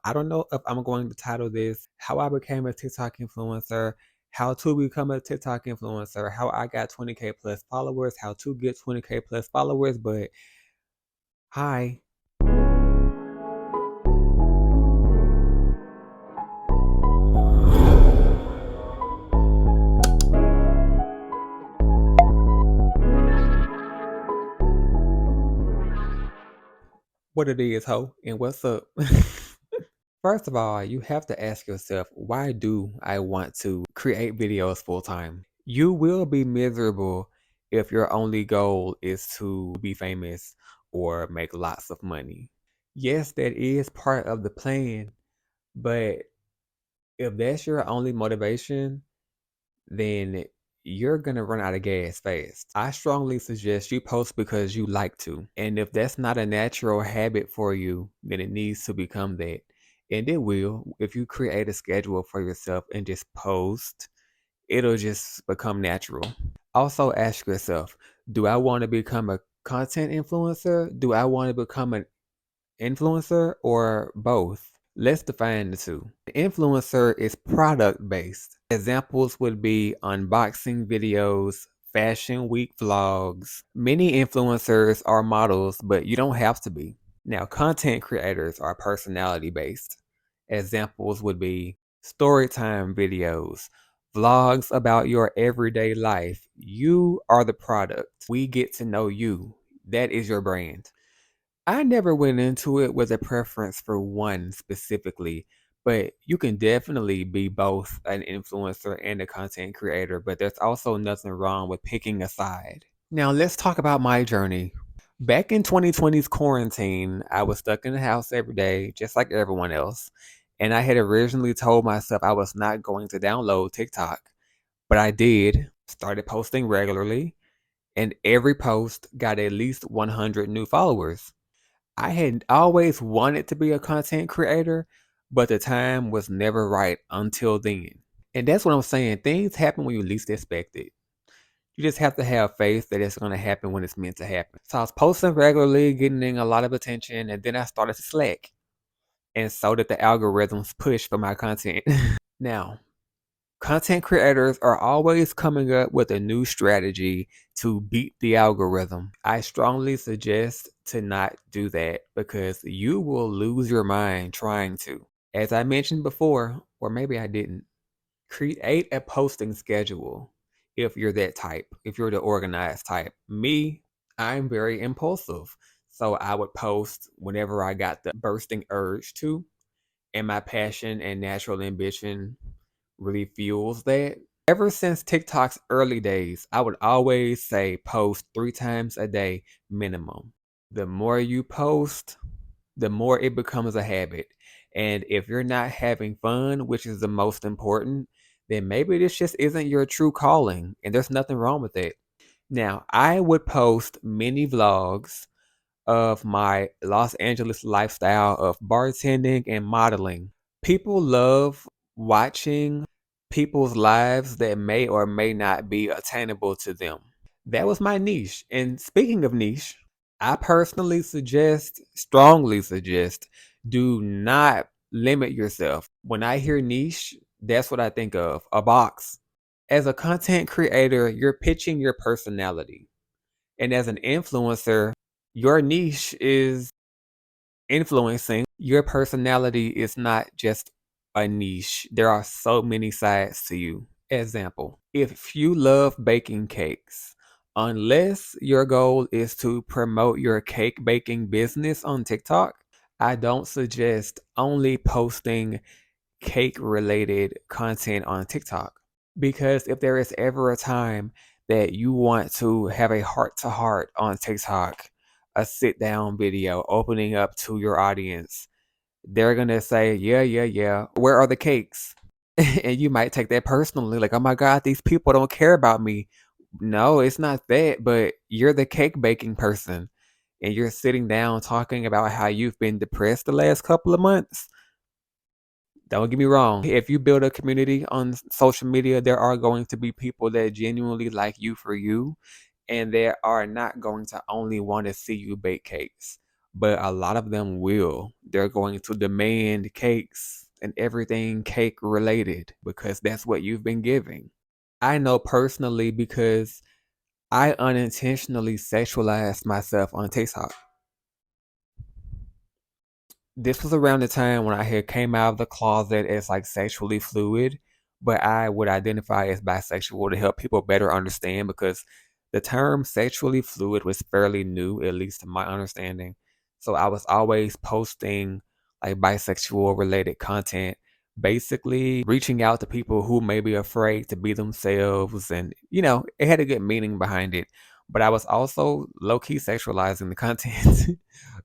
I don't know if I'm going to title this How I Became a TikTok Influencer, How to Become a TikTok Influencer, How I Got 20K plus followers, How to Get 20K plus followers, but hi. What it is, ho, and what's up? First of all, you have to ask yourself, why do I want to create videos full time? You will be miserable if your only goal is to be famous or make lots of money. Yes, that is part of the plan, but if that's your only motivation, then you're gonna run out of gas fast. I strongly suggest you post because you like to. And if that's not a natural habit for you, then it needs to become that. And it will. If you create a schedule for yourself and just post, it'll just become natural. Also ask yourself, do I want to become a content influencer? Do I want to become an influencer or both? Let's define the two. The influencer is product based. Examples would be unboxing videos, fashion week vlogs. Many influencers are models, but you don't have to be. Now, content creators are personality based. Examples would be storytime videos, vlogs about your everyday life. You are the product. We get to know you. That is your brand. I never went into it with a preference for one specifically, but you can definitely be both an influencer and a content creator, but there's also nothing wrong with picking a side. Now, let's talk about my journey. Back in 2020's quarantine, I was stuck in the house every day, just like everyone else. And I had originally told myself I was not going to download TikTok, but I did, started posting regularly, and every post got at least 100 new followers. I had always wanted to be a content creator, but the time was never right until then. And that's what I'm saying. Things happen when you least expect it. You just have to have faith that it's going to happen when it's meant to happen. So I was posting regularly, getting a lot of attention, and then I started to slack. And so did the algorithms push for my content. Now, content creators are always coming up with a new strategy to beat the algorithm. I strongly suggest to not do that because you will lose your mind trying to. As I mentioned before, or maybe I didn't, create a posting schedule if you're that type, if you're the organized type. Me, I'm very impulsive. So I would post whenever I got the bursting urge to, and my passion and natural ambition really fuels that. Ever since TikTok's early days, I would always say post 3 times a day minimum. The more you post, the more it becomes a habit. And if you're not having fun, which is the most important, then maybe this just isn't your true calling. And there's nothing wrong with it. Now, I would post mini vlogs of my Los Angeles lifestyle of bartending and modeling. People love watching people's lives that may or may not be attainable to them. That was my niche. And speaking of niche, I personally suggest, strongly suggest, do not limit yourself. When I hear niche, that's what I think of, a box. As a content creator, you're pitching your personality. And as an influencer, your niche is influencing. Your personality is not just a niche. There are so many sides to you. Example, if you love baking cakes, unless your goal is to promote your cake baking business on TikTok, I don't suggest only posting cake related content on TikTok. Because if there is ever a time that you want to have a heart to heart on TikTok, a sit down video opening up to your audience, they're going to say, yeah, yeah, yeah, where are the cakes? And you might take that personally, like, oh my God, these people don't care about me. No, it's not that, but you're the cake baking person and you're sitting down talking about how you've been depressed the last couple of months. Don't get me wrong. If you build a community on social media, there are going to be people that genuinely like you for you, and they are not going to only want to see you bake cakes. but a lot of them will. They're going to demand cakes and everything cake related because that's what you've been giving. I know personally because I unintentionally sexualized myself on TikTok. This was around the time when I had came out of the closet as like sexually fluid, but I would identify as bisexual to help people better understand because the term sexually fluid was fairly new, at least to my understanding. So I was always posting like bisexual related content, basically reaching out to people who may be afraid to be themselves. And, it had a good meaning behind it. But I was also low key sexualizing the content.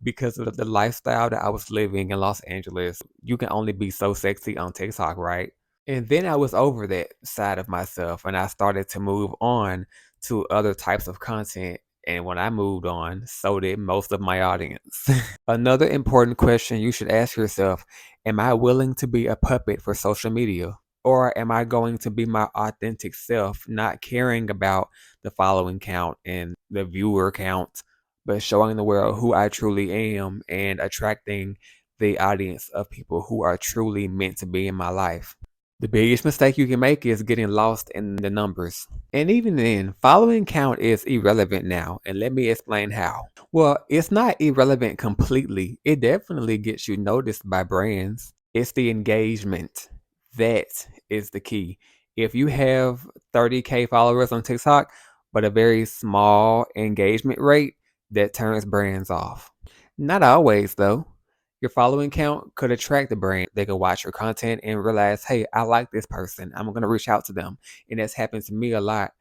Because of the lifestyle that I was living in Los Angeles. You can only be so sexy on TikTok, right? And then I was over that side of myself and I started to move on to other types of content. And when I moved on, so did most of my audience. Another important question you should ask yourself: am I willing to be a puppet for social media? Or am I going to be my authentic self, not caring about the following count and the viewer count, but showing the world who I truly am and attracting the audience of people who are truly meant to be in my life? The biggest mistake you can make is getting lost in the numbers. And even then, following count is irrelevant now, and let me explain how. Well, it's not irrelevant completely. It definitely gets you noticed by brands. It's the engagement. That is the key. If you have 30K followers on TikTok, but a very small engagement rate, that turns brands off. Not always, though. Your following count could attract the brand. They could watch your content and realize, hey, I like this person. I'm going to reach out to them. And that's happened to me a lot.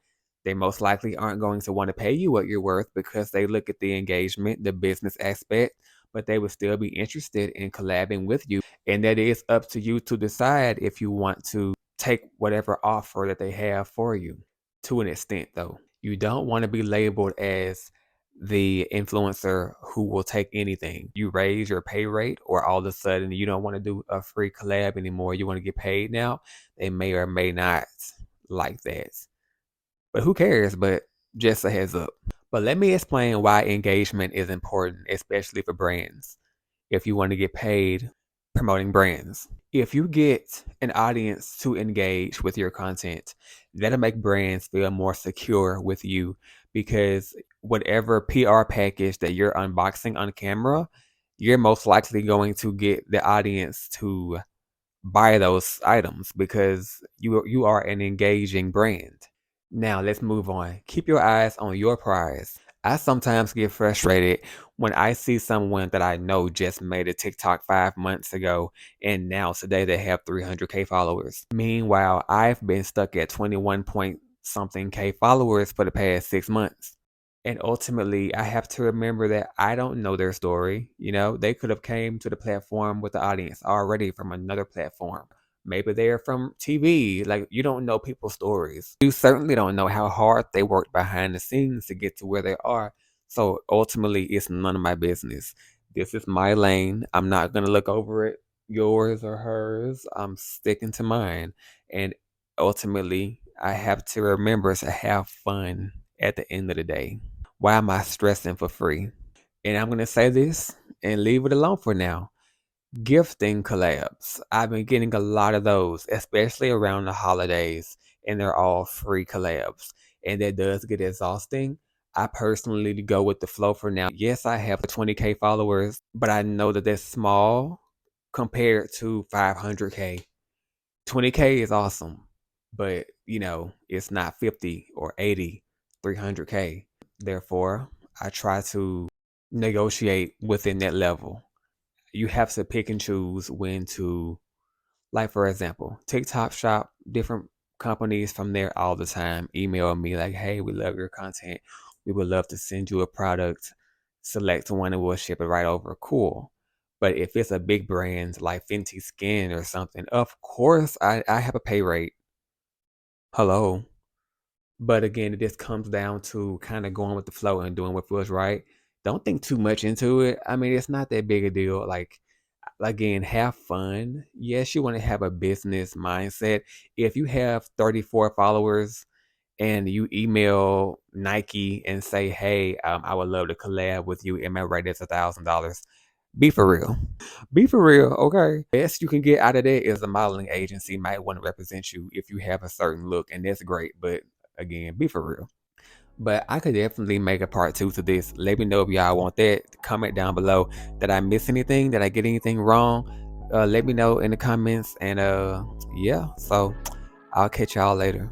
They most likely aren't going to want to pay you what you're worth because they look at the engagement, the business aspect, but they would still be interested in collabing with you. And that is up to you to decide if you want to take whatever offer that they have for you. To an extent, though, you don't want to be labeled as the influencer who will take anything. You raise your pay rate, or all of a sudden you don't want to do a free collab anymore. You want to get paid now. They may or may not like that. But who cares? But just a heads up. But let me explain why engagement is important, especially for brands. If you want to get paid promoting brands, if you get an audience to engage with your content, that'll make brands feel more secure with you because whatever PR package that you're unboxing on camera, you're most likely going to get the audience to buy those items because you are an engaging brand. Now let's move on. Keep your eyes on your prize. I sometimes get frustrated when I see someone that I know just made a TikTok 5 months ago and now today they have 300K followers. Meanwhile, I've been stuck at 21 point something K followers for the past 6 months. And ultimately, I have to remember that I don't know their story. They could have came to the platform with the audience already from another platform. Maybe they're from TV. Like, you don't know people's stories. You certainly don't know how hard they worked behind the scenes to get to where they are. So ultimately, it's none of my business. This is my lane. I'm not going to look over it, yours or hers. I'm sticking to mine. And ultimately, I have to remember to have fun at the end of the day. Why am I stressing for free? And I'm going to say this and leave it alone for now. Gifting collabs. I've been getting a lot of those, especially around the holidays, and they're all free collabs. And that does get exhausting. I personally go with the flow for now. Yes, I have 20K followers, but I know that that's small compared to 500K. 20K is awesome, but it's not 50 or 80, 300K. Therefore, I try to negotiate within that level. You have to pick and choose when to, like, for example, TikTok shop, different companies from there all the time email me like, hey, we love your content. We would love to send you a product. Select one and we'll ship it right over. Cool. But if it's a big brand like Fenty Skin or something, of course I have a pay rate. Hello. But again, it just comes down to kind of going with the flow and doing what feels right. Don't think too much into it. I mean, it's not that big a deal. Like, again, have fun. Yes, you want to have a business mindset. If you have 34 followers and you email Nike and say, hey, I would love to collab with you, and my rate is $1,000. Be for real. Be for real, okay? Best you can get out of that is a modeling agency might want to represent you if you have a certain look, and that's great. But again, be for real. But I could definitely make a part two to this. Let me know if y'all want that. Comment down below. Did I miss anything? Did I get anything wrong? Let me know in the comments. And yeah, so I'll catch y'all later.